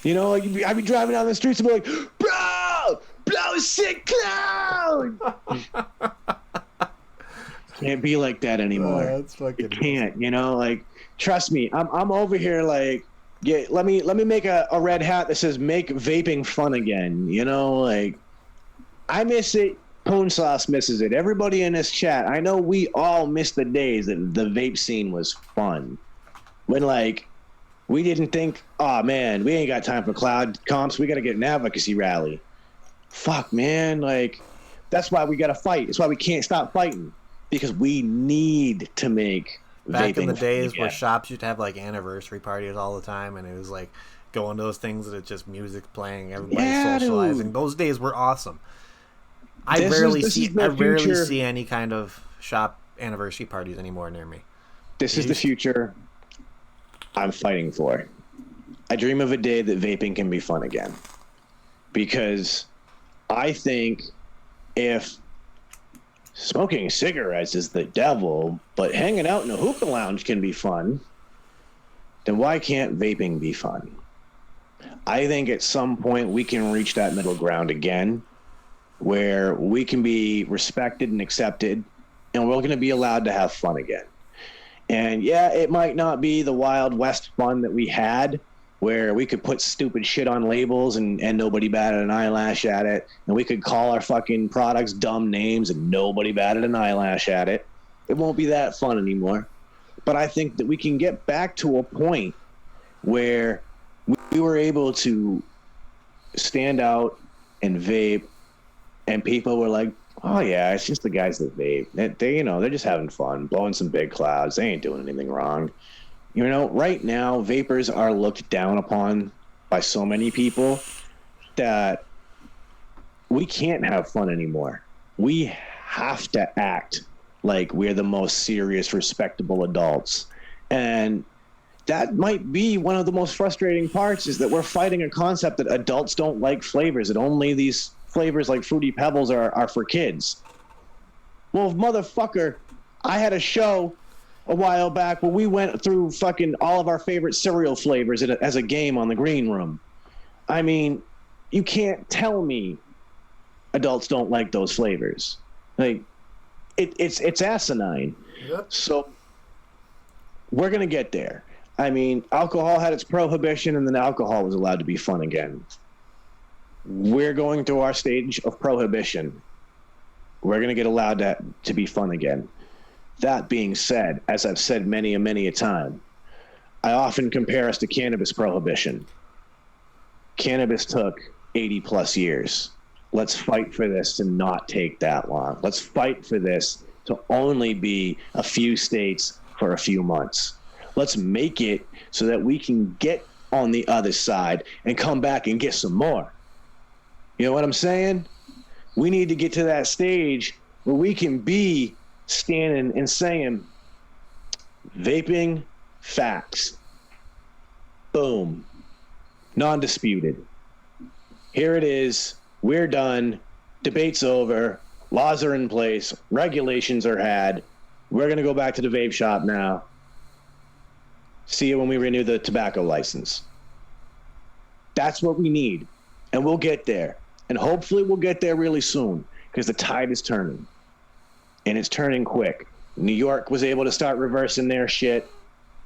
Like I'd be driving down the streets and be like, bro, blow a sick cloud. Can't be like that anymore. Oh, that's fucking. You can't. Like, trust me. I'm over here. Like, let me make a red hat that says "Make vaping fun again." Like, I miss it. Poonsauce misses it. Everybody in this chat, I know we all miss the days that the vape scene was fun. When, like, we didn't think, oh, man, we ain't got time for cloud comps. We got to get an advocacy rally. Fuck, man. Like, that's why we got to fight. It's why we can't stop fighting. Because we need to make Back vaping in the days fun where again. shops used to have, like, anniversary parties all the time, and it was, like, going to those things that it's just music playing, everybody socializing. Dude. Those days were awesome. I This rarely is see the future. any kind of shop anniversary parties anymore near me. This is the future I'm fighting for. I dream of a day that vaping can be fun again. Because I think if smoking cigarettes is the devil, but hanging out in a hookah lounge can be fun, then why can't vaping be fun? I think at some point we can reach that middle ground again, where we can be respected and accepted, and we're going to be allowed to have fun again. And yeah, it might not be the Wild West fun that we had, where we could put stupid shit on labels and nobody batted an eyelash at it, and we could call our fucking products dumb names and nobody batted an eyelash at it. It won't be that fun anymore. But I think that we can get back to a point where we were able to stand out and vape, and people were like, oh yeah, it's just the guys that vape. They're just having fun, blowing some big clouds. They ain't doing anything wrong. Right now, vapors are looked down upon by so many people that we can't have fun anymore. We have to act like we're the most serious, respectable adults. And that might be one of the most frustrating parts, is that we're fighting a concept that adults don't like flavors, that only these flavors like Fruity Pebbles are for kids. Well, motherfucker, I had a show a while back where we went through fucking all of our favorite cereal flavors as a game on the green room. I mean, you can't tell me adults don't like those flavors. Like, it's asinine. Yep. So we're gonna get there. I mean, alcohol had its prohibition, and then alcohol was allowed to be fun again. We're going through our stage of prohibition. We're going to get allowed to be fun again. That being said, as I've said many a time, I often compare us to cannabis prohibition. Cannabis took 80 plus years. Let's fight for this to not take that long. Let's fight for this to only be a few states for a few months. Let's make it so that we can get on the other side and come back and get some more. You know what I'm saying? We need to get to that stage where we can be standing and saying, vaping, facts. Boom. Non-disputed. Here it is. We're done. Debate's over. Laws are in place. Regulations are had. We're going to go back to the vape shop now. See you when we renew the tobacco license. That's what we need. and we'll get there. And hopefully we'll get there really soon because the tide is turning. And it's turning quick. New York was able to start reversing their shit.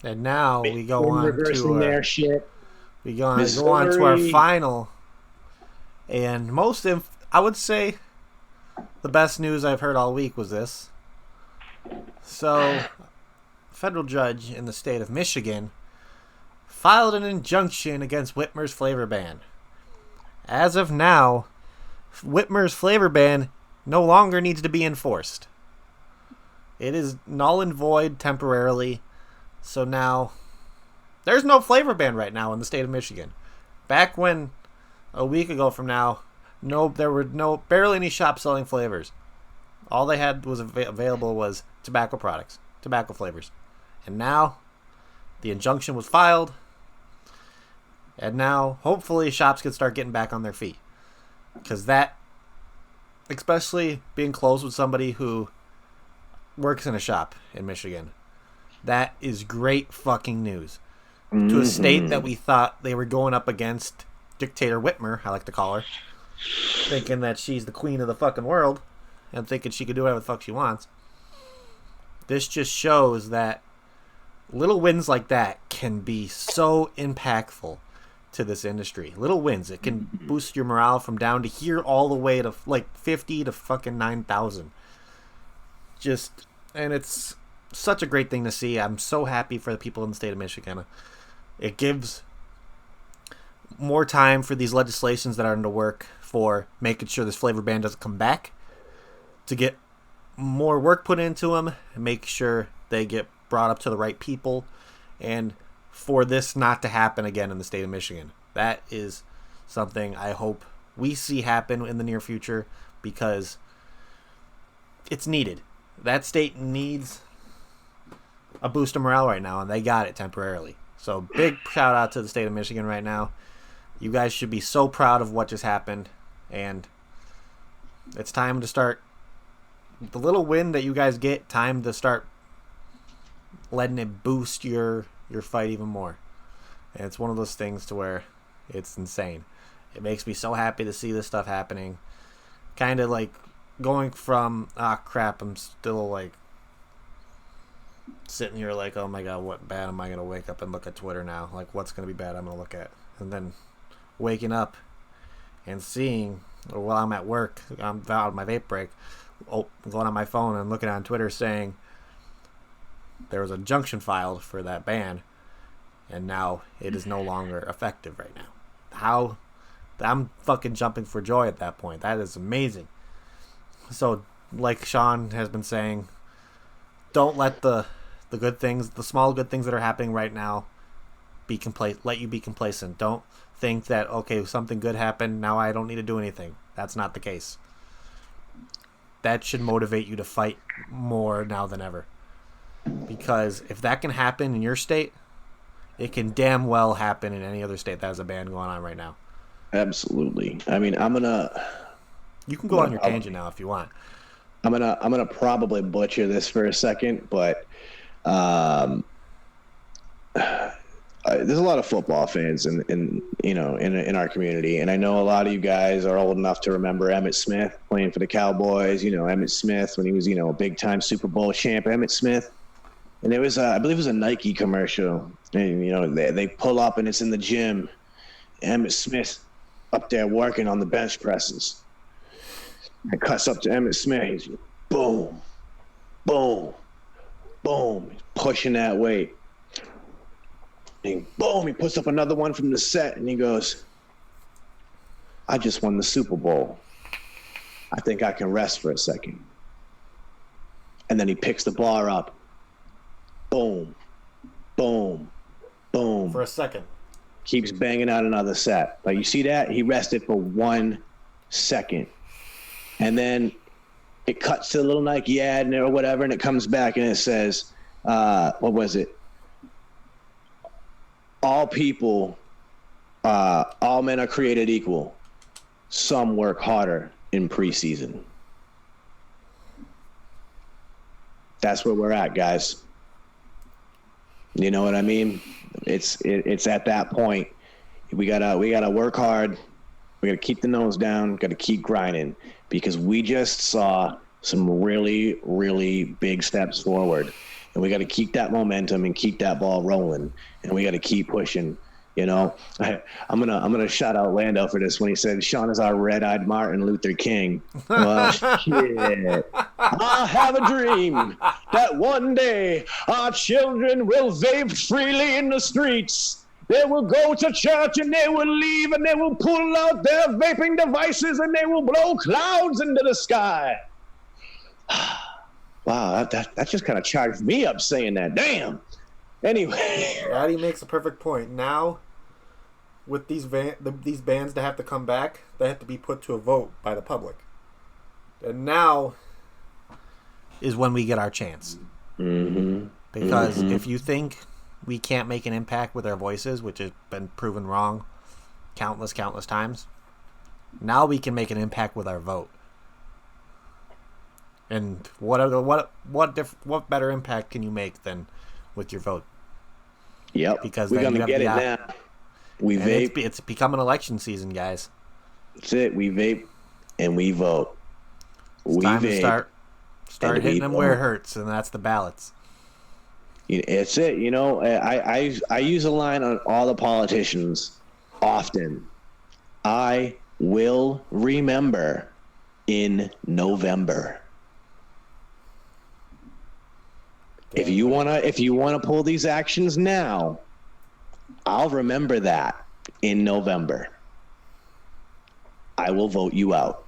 And now we go on to their shit. We go on to our final. And I would say the best news I've heard all week was this. So, federal judge in the state of Michigan filed an injunction against Whitmer's flavor ban. As of now, Whitmer's flavor ban no longer needs to be enforced. It is null and void temporarily. So now, there's no flavor ban right now in the state of Michigan. Back when, a week ago from now, there were barely any shops selling flavors. All they had was available was tobacco products, tobacco flavors. And now, the injunction was filed. And now, hopefully, shops can start getting back on their feet. Because that, especially being close with somebody who works in a shop in Michigan, that is great fucking news. Mm-hmm. To a state that we thought they were going up against Dictator Whitmer, I like to call her, thinking that she's the queen of the fucking world and thinking she could do whatever the fuck she wants. This just shows that little wins like that can be so impactful to this industry. Little wins. It can boost your morale from down to here all the way to like 50 to fucking 9,000. And it's such a great thing to see. I'm so happy for the people in the state of Michigan. It gives more time for these legislations that are in the work for making sure this flavor ban doesn't come back, to get more work put into them and make sure they get brought up to the right people, and for this not to happen again in the state of Michigan. That is something I hope we see happen in the near future because it's needed. That state needs a boost of morale right now, and they got it temporarily. So big shout out to the state of Michigan right now. You guys should be so proud of what just happened, and it's time to start the little win that you guys get, time to start letting it boost your fight even more. And it's one of those things to where it's insane. It makes me so happy to see this stuff happening. Kind of like going from, crap, I'm still like sitting here like, oh my god, what bad am I going to wake up and look at Twitter now? Like, what's going to be bad I'm going to look at? And then waking up and seeing, or while I'm at work, I'm out of my vape break, going on my phone and looking on Twitter saying there was an injunction filed for that ban, and now it is no longer effective right now. I'm fucking jumping for joy at that point. That is amazing. So, like Sean has been saying, don't let the good things, the small good things that are happening right now, let you be complacent. Don't think that, okay, something good happened, now I don't need to do anything. That's not the case. That should motivate you to fight more now than ever. Because if that can happen in your state, it can damn well happen in any other state that has a ban going on right now. Absolutely. I mean, you can go on your tangent now if you want. I'm gonna probably butcher this for a second, but there's a lot of football fans in our community, and I know a lot of you guys are old enough to remember Emmitt Smith playing for the Cowboys. You know, Emmitt Smith when he was a big time Super Bowl champ, Emmitt Smith. And there was I believe it was a Nike commercial, and they pull up and it's in the gym, Emmitt Smith up there working on the bench presses. It cuts up to Emmitt Smith. He's boom, boom, boom, pushing that weight. And boom, he puts up another one from the set, and he goes, I just won the Super Bowl. I think I can rest for a second. And then he picks the bar up. Boom, boom, boom. For a second. Keeps banging out another set. Like, you see that? He rested for 1 second. And then it cuts to the little Nike ad or whatever, and it comes back and it says, what was it? All people, all men are created equal. Some work harder in preseason. That's where we're at, guys. You know what I mean? It's at that point. We gotta work hard. We got to keep the nose down, got to keep grinding, because we just saw some really, really big steps forward. And we got to keep that momentum and keep that ball rolling. And we got to keep pushing. You know, I'm gonna shout out Lando for this when he said Sean is our red-eyed Martin Luther King. Well, shit. I have a dream that one day our children will vape freely in the streets. They will go to church and they will leave and they will pull out their vaping devices and they will blow clouds into the sky. Wow, that just kind of charged me up saying that. Damn. Anyway. Daddy makes a perfect point. Now, with these bans to have to come back, they have to be put to a vote by the public. And now is when we get our chance. Mm-hmm. Because if you think we can't make an impact with our voices, which has been proven wrong countless times, now we can make an impact with our vote. And what better impact can you make than with your vote? Yep. Because we're gonna get it now. We vape. It's becoming election season, guys. That's it. We vape and we vote. It's time to start hitting them where it hurts, and that's the ballots. It's it. You know, I use a line on all the politicians often. I will remember in November. If you wanna pull these actions now, I'll remember that in November. I will vote you out.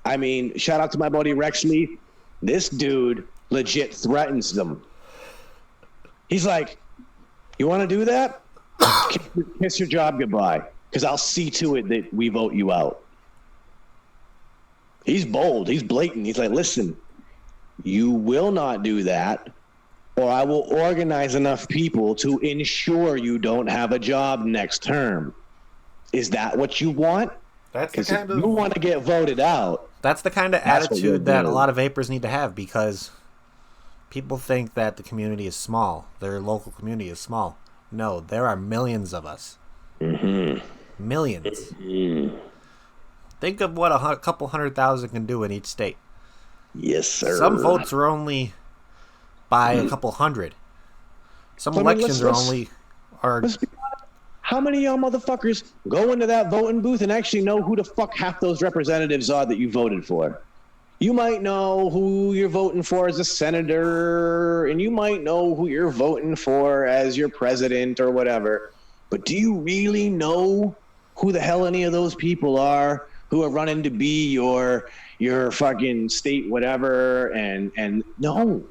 I mean, shout out to my buddy Rexley. This dude legit threatens them. He's like, you want to do that? Kiss your job goodbye, because I'll see to it that we vote you out. He's bold. He's blatant. He's like, listen, you will not do that, or I will organize enough people to ensure you don't have a job next term. Is that what you want? Because if you want to get voted out, that's the kind of attitude that a lot of vapors need to have, because people think that the community is small. Their local community is small. No, there are millions of us. Mm-hmm. Millions. Mm-hmm. Think of what a couple 100,000 can do in each state. Yes, sir. Some votes are only by a couple hundred. Some elections are. How many of y'all motherfuckers go into that voting booth and actually know who the fuck half those representatives are that you voted for? You might know who you're voting for as a senator, and you might know who you're voting for as your president or whatever. But do you really know who the hell any of those people are who are running to be your fucking state whatever? And no,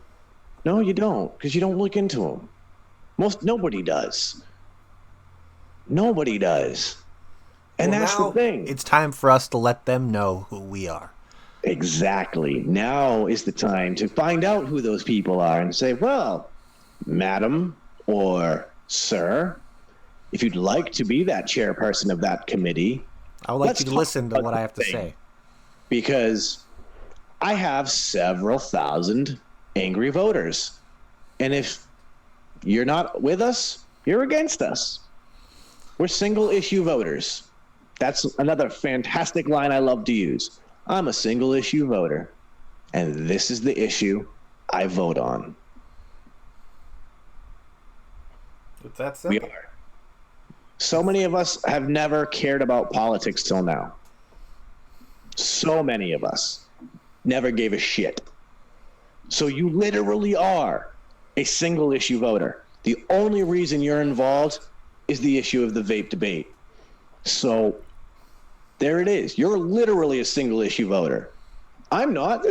you don't, because you don't look into them. Nobody does. Nobody does. And that's the thing. It's time for us to let them know who we are. Exactly. Now is the time to find out who those people are and say, well, madam or sir, if you'd like to be that chairperson of that committee, I would like you to listen to what I have to say. Because I have several thousand angry voters. And if you're not with us, you're against us. We're single-issue voters. That's another fantastic line I love to use. I'm a single-issue voter, and this is the issue I vote on. It's that simple. We are. So many of us have never cared about politics till now. So many of us never gave a shit. So you literally are a single-issue voter. The only reason you're involved is the issue of the vape debate. So there it is. You're literally a single issue voter. I'm not.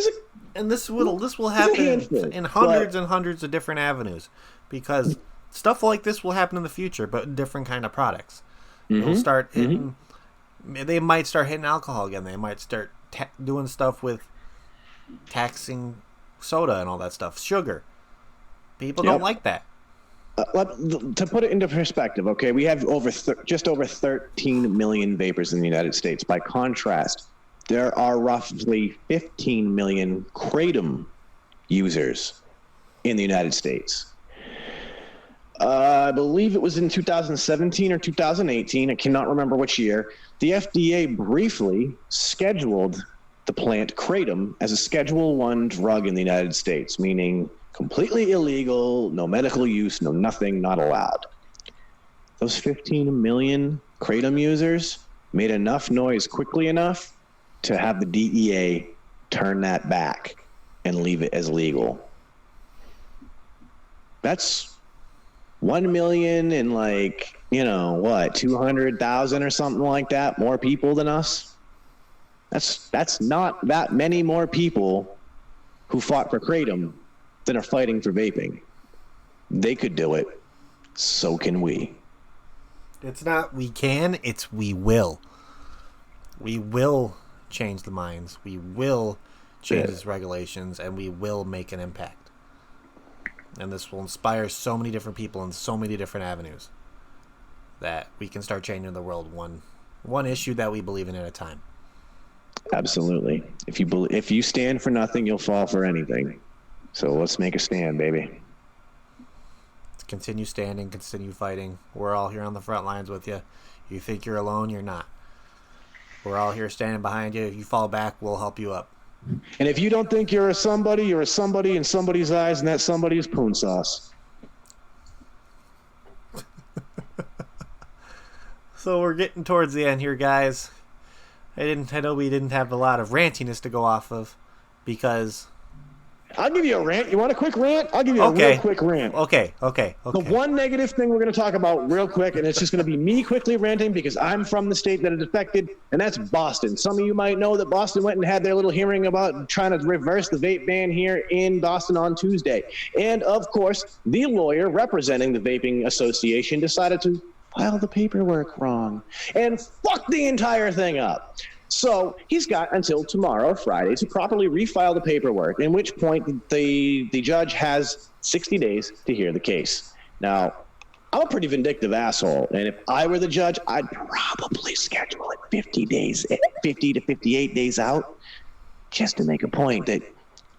And this will happen in hundreds and hundreds of different avenues, because stuff like this will happen in the future, but in different kind of products. They'll start hitting. They might start hitting alcohol again. They might start doing stuff with taxing soda and all that stuff. Sugar. People don't like that. To put it into perspective, okay, we have just over 13 million vapors in the United States. By contrast, there are roughly 15 million kratom users in the United States. I believe it was in 2017 or 2018. I cannot remember which year. The FDA briefly scheduled the plant kratom as a Schedule 1 drug in the United States, meaning completely illegal, no medical use, no nothing, not allowed. Those 15 million kratom users made enough noise quickly enough to have the DEA turn that back and leave it as legal. That's 1 million and 200,000 or something like that more people than us. That's not that many more people who fought for kratom than are fighting for vaping. They could do it. So can we. It's not we can, it's we will. We will change the minds. We will change these regulations, and we will make an impact. And this will inspire so many different people in so many different avenues that we can start changing the world one issue that we believe in at a time. Absolutely. If you stand for nothing, you'll fall for anything. So let's make a stand, baby. Continue standing, continue fighting. We're all here on the front lines with you. You think you're alone, you're not. We're all here standing behind you. If you fall back, we'll help you up. And if you don't think you're a somebody in somebody's eyes, and that somebody is Poonsauce. So we're getting towards the end here, guys. I know we didn't have a lot of rantiness to go off of because I'll give you a rant. You want a quick rant? I'll give you a real quick rant. Okay. The one negative thing we're going to talk about real quick, and it's just going to be me quickly ranting because I'm from the state that is affected, and that's Boston. Some of you might know that Boston went and had their little hearing about trying to reverse the vape ban here in Boston on Tuesday. And, of course, the lawyer representing the Vaping Association decided to file the paperwork wrong and fuck the entire thing up. So he's got until tomorrow, Friday, to properly refile the paperwork, in which point the judge has 60 days to hear the case. Now, I'm a pretty vindictive asshole, and if I were the judge, I'd probably schedule it 50 to 58 days out, just to make a point that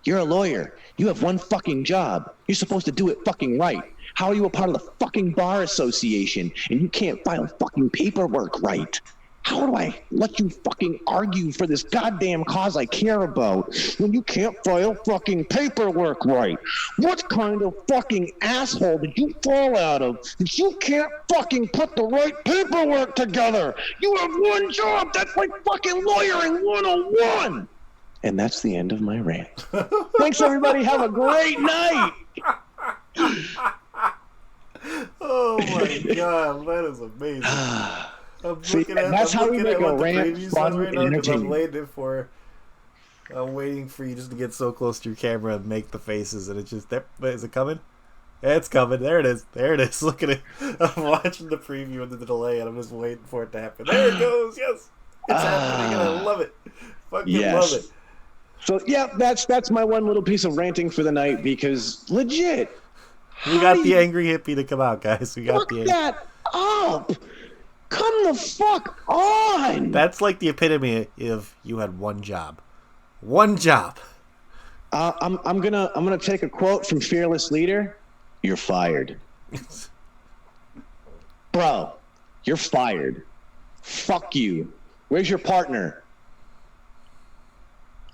you're a lawyer. You have one fucking job. You're supposed to do it fucking right. How are you a part of the fucking bar association, and you can't file fucking paperwork right? How do I let you fucking argue for this goddamn cause I care about when you can't file fucking paperwork right? What kind of fucking asshole did you fall out of that you can't fucking put the right paperwork together? You have one job. That's like fucking lawyering 101. And that's the end of my rant. Thanks, everybody. Have a great night. Oh, my God. That is amazing. That's how we make a rant fun and entertaining. I'm waiting for you just to get so close to your camera and make the faces, and it's just there. Is it coming? Yeah, it's coming. There it is. Look at it. I'm watching the preview and the delay, and I'm just waiting for it to happen. There it goes. Yes, it's happening, and I love it. Fucking love it. So yeah, that's my one little piece of ranting for the night, because legit, we got the angry hippie to come out, guys. We got the that up. Come the fuck on! That's like the epitome of you had one job. One job. I'm gonna take a quote from Fearless Leader. You're fired. Bro, you're fired. Fuck you. Where's your partner?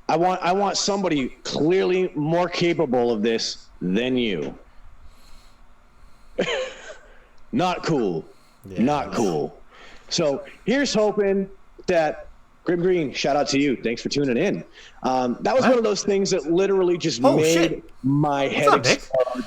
I want somebody clearly more capable of this than you. Not cool. Yeah. Not cool. So here's hoping that Grim Green, shout out to you. Thanks for tuning in. That was one of those things that literally just made my head explode.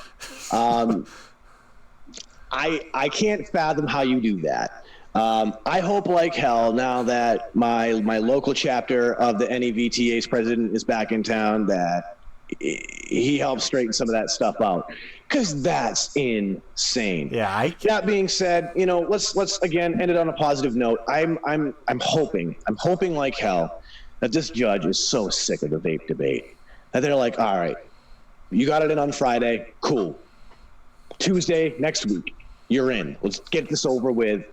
I can't fathom how you do that. I hope like hell now that my local chapter of the NEVTA's president is back in town that he helps straighten some of that stuff out. Because that's insane. Yeah. That being said, let's again end it on a positive note. I'm hoping like hell that this judge is so sick of the vape debate that they're like, all right, you got it in on Friday, cool. Tuesday next week, you're in. Let's get this over with,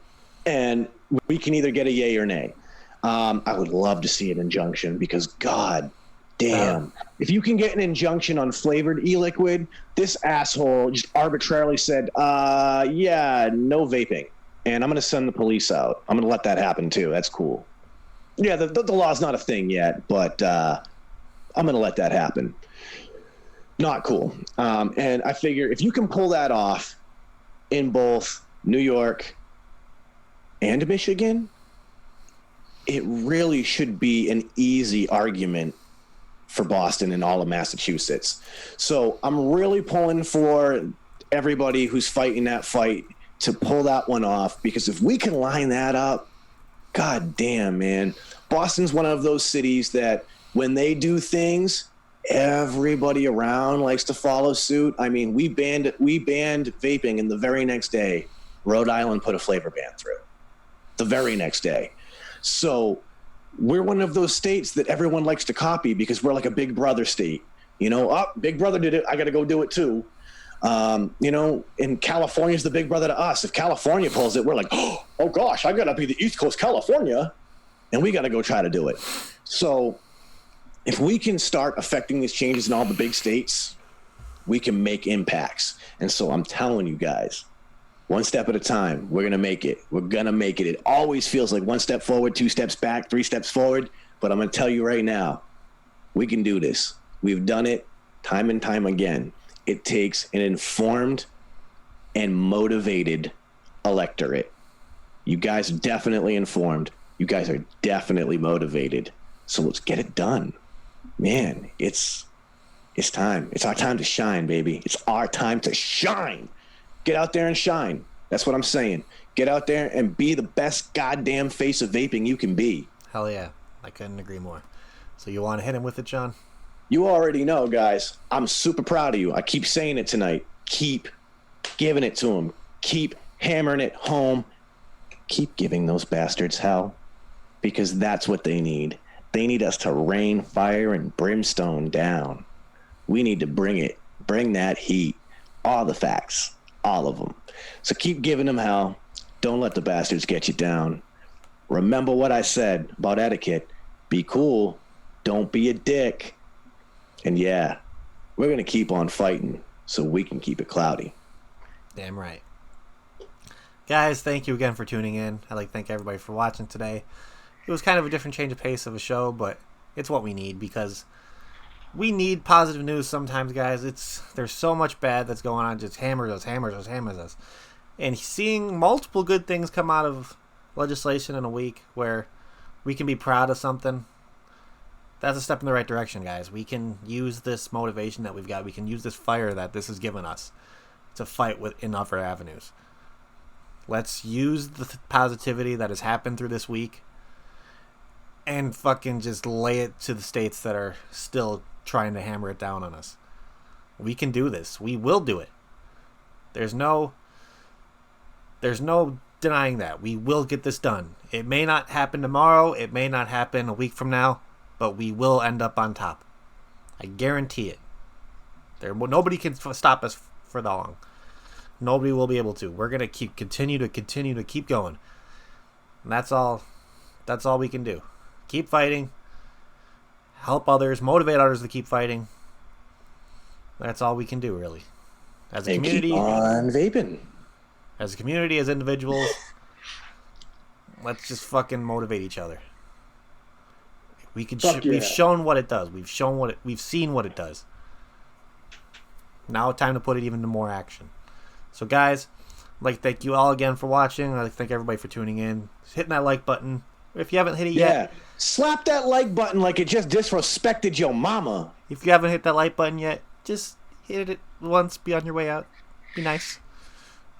and we can either get a yay or nay. I would love to see an injunction because God Damn. If you can get an injunction on flavored e-liquid, this asshole just arbitrarily said, yeah, no vaping. And I'm going to send the police out. I'm going to let that happen, too. That's cool. Yeah, the law's not a thing yet, but I'm going to let that happen. Not cool. And I figure if you can pull that off in both New York and Michigan, it really should be an easy argument for Boston and all of Massachusetts. So I'm really pulling for everybody who's fighting that fight to pull that one off, because if we can line that up, god damn, man. Boston's one of those cities that when they do things, everybody around likes to follow suit. I mean, we banned vaping, and the very next day, Rhode Island put a flavor ban through. The very next day. So we're one of those states that everyone likes to copy because we're like a big brother state. You know, Big Brother did it, I got to go do it too. You know, and California's the big brother to us. If California pulls it, we're like, oh gosh, I got to be the East Coast California, and we got to go try to do it. So if we can start affecting these changes in all the big states, we can make impacts. And so I'm telling you guys, one step at a time, we're going to make it. We're going to make it. It always feels like one step forward, two steps back, three steps forward. But I'm going to tell you right now, we can do this. We've done it time and time again. It takes an informed and motivated electorate. You guys are definitely informed. You guys are definitely motivated. So let's get it done. Man, it's time. It's our time to shine, baby. It's our time to shine. Get out there and shine. That's what I'm saying. Get out there and be the best goddamn face of vaping you can be. Hell yeah. I couldn't agree more. So you want to hit him with it, John? You already know, guys. I'm super proud of you. I keep saying it tonight. Keep giving it to them. Keep hammering it home. Keep giving those bastards hell, because that's what they need. They need us to rain fire and brimstone down. We need to bring it. Bring that heat. All the facts. All of them. So keep giving them hell. Don't let the bastards get you down. Remember what I said about etiquette. Be cool. Don't be a dick. And yeah, we're going to keep on fighting so we can keep it cloudy. Damn right. Guys, thank you again for tuning in. I'd like to thank everybody for watching today. It was kind of a different change of pace of a show, but it's what we need, because we need positive news sometimes, guys. There's so much bad that's going on. Just hammers us. And seeing multiple good things come out of legislation in a week where we can be proud of something, that's a step in the right direction, guys. We can use this motivation that we've got. We can use this fire that this has given us to fight in other avenues. Let's use the positivity that has happened through this week and fucking just lay it to the states that are still trying to hammer it down on us. We can do this. We will do it. There's no denying that. We will get this done. It may not happen tomorrow. It may not happen a week from now, but we will end up on top. I guarantee it. Nobody can stop us for that long. Nobody will be able to. We're gonna continue to keep going. And that's all we can do. Keep fighting. Help others. Motivate others to keep fighting. That's all we can do, really. As a community. Keep on vaping. As a community, as individuals, let's just fucking motivate each other. We've shown what it does. We've seen what it does. Now it's time to put it even into more action. So guys, I'd like to thank you all again for watching. I'd like to thank everybody for tuning in. Just hitting that like button. If you haven't hit it yet, slap that like button like it just disrespected your mama. If you haven't hit that like button yet, just hit it once. Be on your way out. Be nice.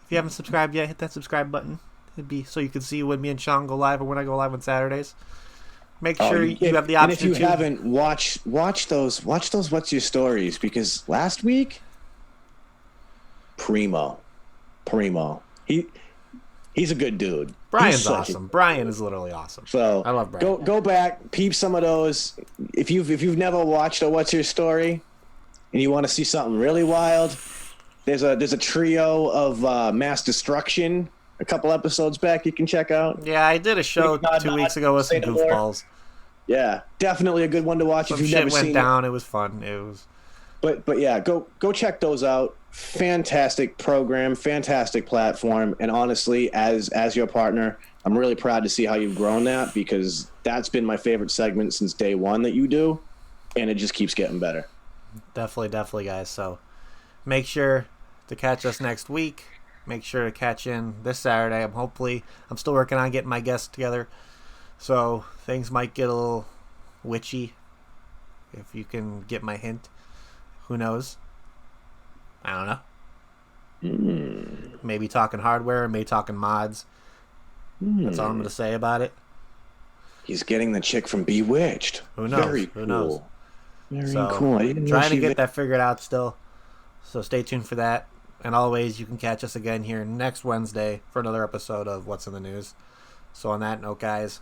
If you haven't subscribed yet, hit that subscribe button. It'd be so you can see when me and Sean go live or when I go live on Saturdays. Make sure you have the option. And if you haven't, watch those What's Your Stories, because last week, Primo, he's a good dude. Brian's awesome. Brian is literally awesome. So I love Brian. Go back, peep some of those. If you've never watched a What's Your Story, and you want to see something really wild, there's a trio of mass destruction. A couple episodes back you can check out. Yeah, I did a show 2 weeks ago with some goofballs. Yeah, definitely a good one to watch Some if you've shit never went seen down. It was fun. It was. But yeah, go check those out. Fantastic program, fantastic platform, and honestly, as your partner, I'm really proud to see how you've grown that, because that's been my favorite segment since day one that you do, and it just keeps getting better. Definitely, guys. So make sure to catch us next week. Make sure to catch in this Saturday. I'm still working on getting my guests together, so things might get a little witchy. If you can get my hint, who knows? I don't know. Maybe talking hardware, maybe talking mods. That's all I'm gonna say about it. He's getting the chick from Bewitched. Who knows? Very Who cool. knows? Very So, cool. I didn't know trying to she get that figured out still. So stay tuned for that. And always, you can catch us again here next Wednesday for another episode of What's in the News. So on that note, guys,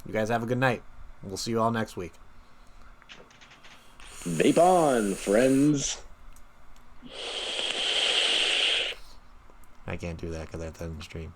you guys have a good night. We'll see you all next week. Vape on, friends. I can't do that because that's on the stream.